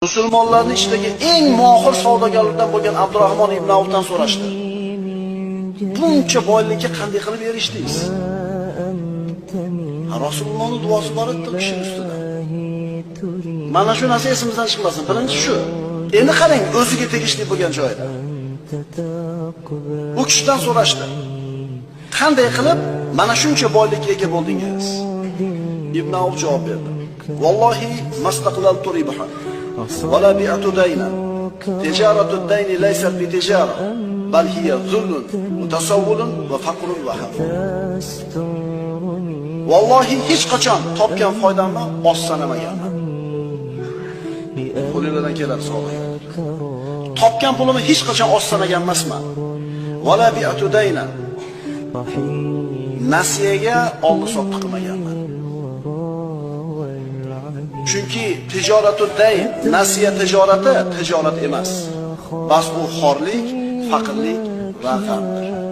Musulmonlarning ichidagi eng mohir savdogarlardan bo'lgan Abdurahmon ibn Avfdan so'rashdi. Buncha boylikka qanday qilib erishdingiz? Rasulullohning duosi bor edi kishi ustida. Mana shu narsa esimizdan chiqmasin. Birinchi shu. Endi qarang, o'ziga tegishli bo'lgan joyda. Bu kishidan so'rashdi. Qanday qilib mana shuncha boylikka ega bo'ldingiz? Ibn Avf javob berdi. Vallohi mastaqlaltu ribahan wala bi'atu daynan. Tijaratu dayni laysat bi tijara, bal hiya zullun, mutasawwilun va faqrun va ham. Vallohi hech qachon topgan foydamni oz sanamaganman. Qo'lingizdan keladi sog'lik. Topgan pulimni hech qachon oz sanagan emasman. Wala bi'atu daynan. Nasiyaga oldi-sotdi qilmaganman. Chunki tijoratud dayn, nasiya tijorati tijorat emas. Bas u xorlik, faqirlik va g'amdir.